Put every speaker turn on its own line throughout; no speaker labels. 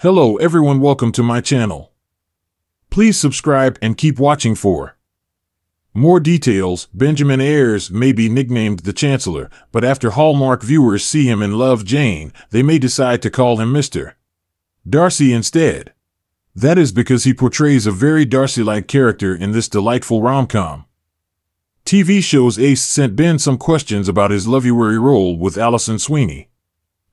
Hello everyone, welcome to my channel. Please subscribe and keep watching for more details. Benjamin Ayres may be nicknamed the Chancellor, but after Hallmark viewers see him in Love, Jane, they may decide to call him Mr. Darcy instead. That is because he portrays a very Darcy-like character in this delightful rom-com. TV show's Ace sent Ben some questions about his lovey-worry role with Alison Sweeney.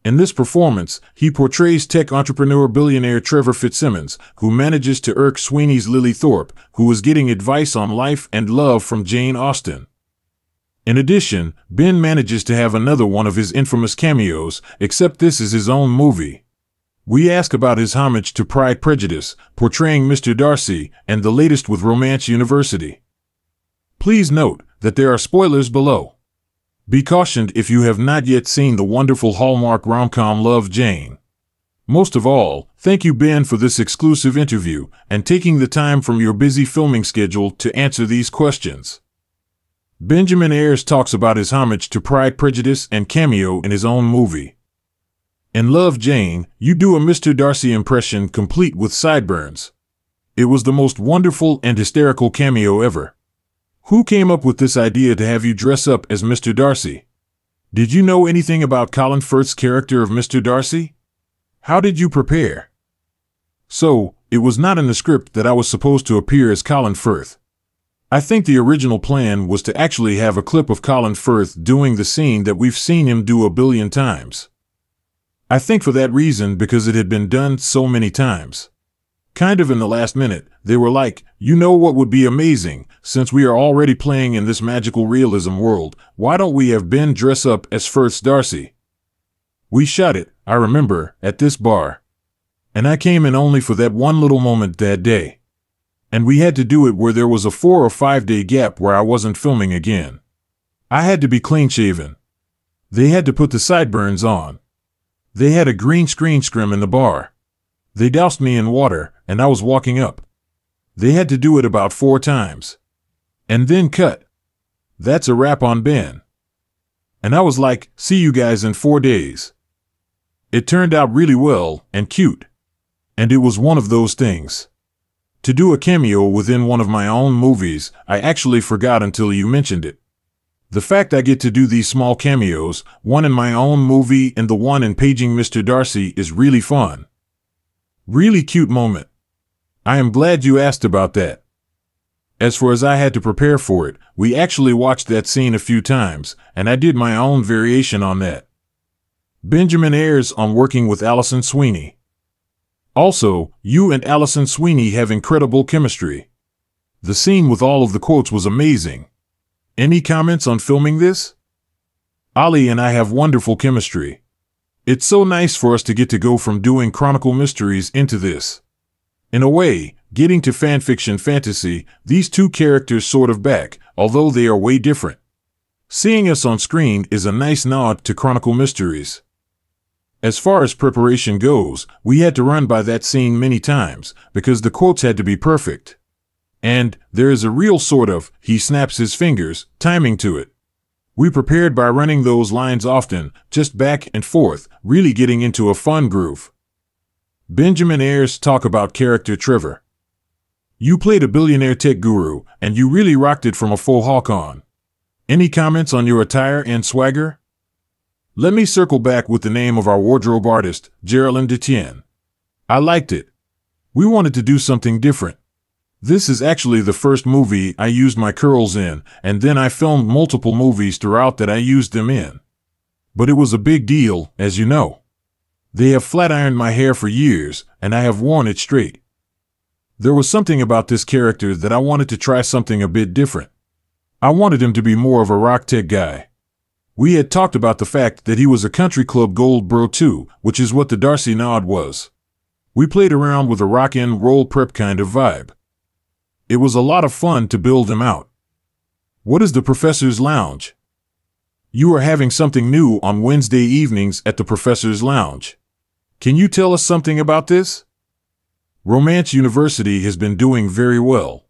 In this performance, he portrays tech entrepreneur billionaire Trevor Fitzsimmons, who manages to irk Sweeney's Lily Thorpe, who is getting advice on life and love from Jane Austen. In addition, Ben manages to have another one of his infamous cameos, except this is his own movie. We ask about his homage to Pride Prejudice, portraying Mr. Darcy, and the latest with Romance University. Please note that there are spoilers below. Be cautioned if you have not yet seen the wonderful Hallmark rom-com Love, Jane. Most of all, thank you, Ben, for this exclusive interview and taking the time from your busy filming schedule to answer these questions. Benjamin Ayres talks about his homage to Pride, Prejudice and cameo in his own movie. In Love, Jane, you do a Mr. Darcy impression complete with sideburns. It was the most wonderful and hysterical cameo ever. Who came up with this idea to have you dress up as Mr. Darcy? Did you know anything about Colin Firth's character of Mr. Darcy? How did you prepare? So, it was not in the script that I was supposed to appear as Colin Firth. I think the original plan was to actually have a clip of Colin Firth doing the scene that we've seen him do a billion times. I think for that reason, because it had been done so many times. Kind of in the last minute, they were like, you know what would be amazing, since we are already playing in this magical realism world, why don't we have Ben dress up as Firth's Darcy? We shot it, I remember, at this bar. And I came in only for that one little moment that day. And we had to do it where there was a 4 or 5 day gap where I wasn't filming again. I had to be clean shaven. They had to put the sideburns on. They had a green screen scrim in the bar. They doused me in water, and I was walking up. They had to do it about 4 times. And then cut. That's a wrap on Ben. And I was like, see you guys in 4 days. It turned out really well and cute. And it was one of those things. To do a cameo within one of my own movies, I actually forgot until you mentioned it. The fact I get to do these small cameos, one in my own movie and the one in Paging Mr. Darcy, is really fun. Really cute moment. I am glad you asked about that. As for as I had to prepare for it, we actually watched that scene a few times, and I did my own variation on that. Benjamin Ayres on working with Alison Sweeney. Also, you and Alison Sweeney have incredible chemistry. The scene with all of the quotes was amazing. Any comments on filming this? Ali and I have wonderful chemistry. It's so nice for us to get to go from doing Chronicle Mysteries into this. In a way, getting to fanfiction fantasy, these two characters sort of back, although they are way different. Seeing us on screen is a nice nod to Chronicle Mysteries. As far as preparation goes, we had to run by that scene many times, because the quotes had to be perfect. And there is a real sort of, he snaps his fingers, timing to it. We prepared by running those lines often, just back and forth, really getting into a fun groove. Benjamin Ayres talk about character Trevor. You played a billionaire tech guru, and you really rocked it from a faux hawk on. Any comments on your attire and swagger? Let me circle back with the name of our wardrobe artist, Geraldine Detienne. I liked it. We wanted to do something different. This is actually the first movie I used my curls in, and then I filmed multiple movies throughout that I used them in. But it was a big deal, as you know. They have flat ironed my hair for years, and I have worn it straight. There was something about this character that I wanted to try something a bit different. I wanted him to be more of a rock tech guy. We had talked about the fact that he was a country club gold bro too, which is what the Darcy nod was. We played around with a rock and roll prep kind of vibe. It was a lot of fun to build him out. What is the Professor's Lounge? You are having something new on Wednesday evenings at the Professor's Lounge. Can you tell us something about this? Romance University has been doing very well.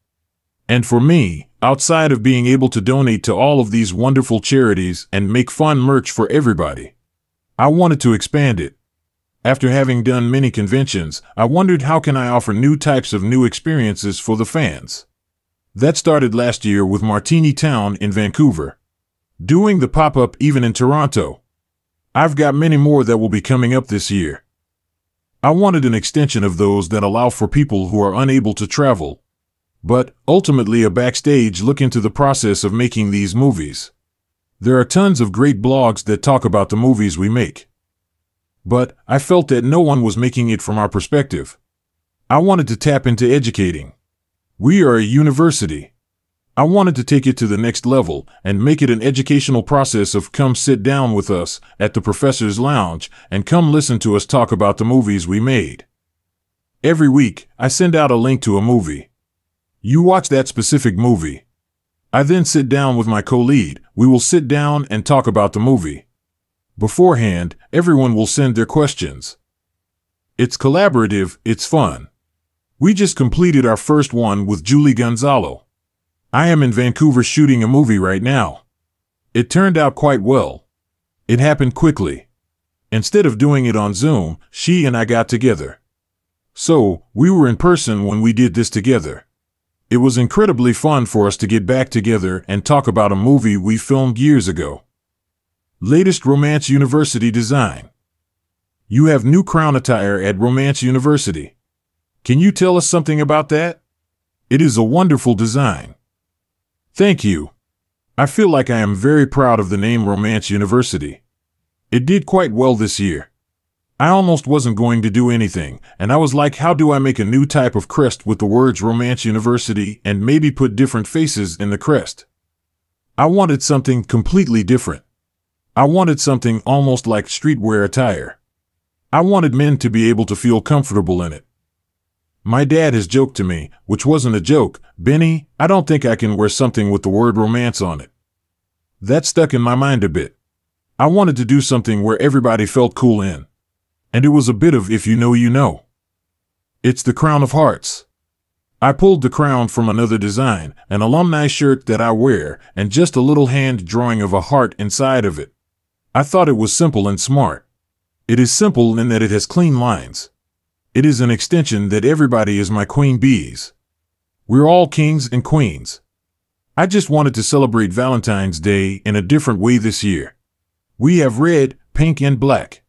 And for me, outside of being able to donate to all of these wonderful charities and make fun merch for everybody, I wanted to expand it. After having done many conventions, I wondered how can I offer new types of new experiences for the fans. That started last year with Martini Town in Vancouver. Doing the pop-up even in Toronto. I've got many more that will be coming up this year. I wanted an extension of those that allow for people who are unable to travel. But, ultimately, a backstage look into the process of making these movies. There are tons of great blogs that talk about the movies we make. But I felt that no one was making it from our perspective. I wanted to tap into educating. We are a university. I wanted to take it to the next level and make it an educational process of come sit down with us at the Professor's Lounge and come listen to us talk about the movies we made. Every week, I send out a link to a movie. You watch that specific movie. I then sit down with my co-lead. We will sit down and talk about the movie. Beforehand, everyone will send their questions. It's collaborative, it's fun. We just completed our first one with Julie Gonzalo. I am in Vancouver shooting a movie right now. It turned out quite well. It happened quickly. Instead of doing it on Zoom, she and I got together. So, we were in person when we did this together. It was incredibly fun for us to get back together and talk about a movie we filmed years ago. Latest Romance University design. You have new crown attire at Romance University. Can you tell us something about that? It is a wonderful design. Thank you. I feel like I am very proud of the name Romance University. It did quite well this year. I almost wasn't going to do anything, and I was like, how do I make a new type of crest with the words Romance University and maybe put different faces in the crest? I wanted something completely different. I wanted something almost like streetwear attire. I wanted men to be able to feel comfortable in it. My dad has joked to me, which wasn't a joke, Benny, I don't think I can wear something with the word romance on it. That stuck in my mind a bit. I wanted to do something where everybody felt cool in. And it was a bit of if you know, you know. It's the crown of hearts. I pulled the crown from another design, an alumni shirt that I wear, and just a little hand drawing of a heart inside of it. I thought it was simple and smart. It is simple in that it has clean lines. It is an extension that everybody is my queen bees. We're all kings and queens. I just wanted to celebrate Valentine's Day in a different way this year. We have red, pink, and black.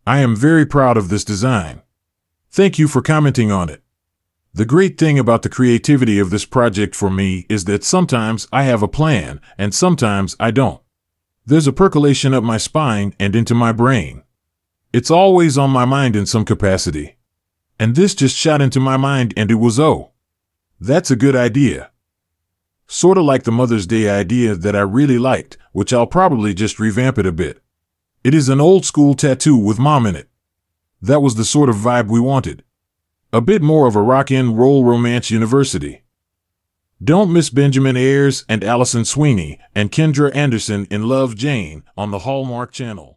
I am very proud of this design. Thank you for commenting on it. The great thing about the creativity of this project for me is that sometimes I have a plan and sometimes I don't. There's a percolation up my spine and into my brain. It's always on my mind in some capacity. And this just shot into my mind and it was, oh, that's a good idea. Sorta like the Mother's Day idea that I really liked, which I'll probably just revamp it a bit. It is an old school tattoo with mom in it. That was the sort of vibe we wanted. A bit more of a rock and roll Romance University. Don't miss Benjamin Ayres and Allison Sweeney and Kendra Anderson in Love, Jane on the Hallmark Channel.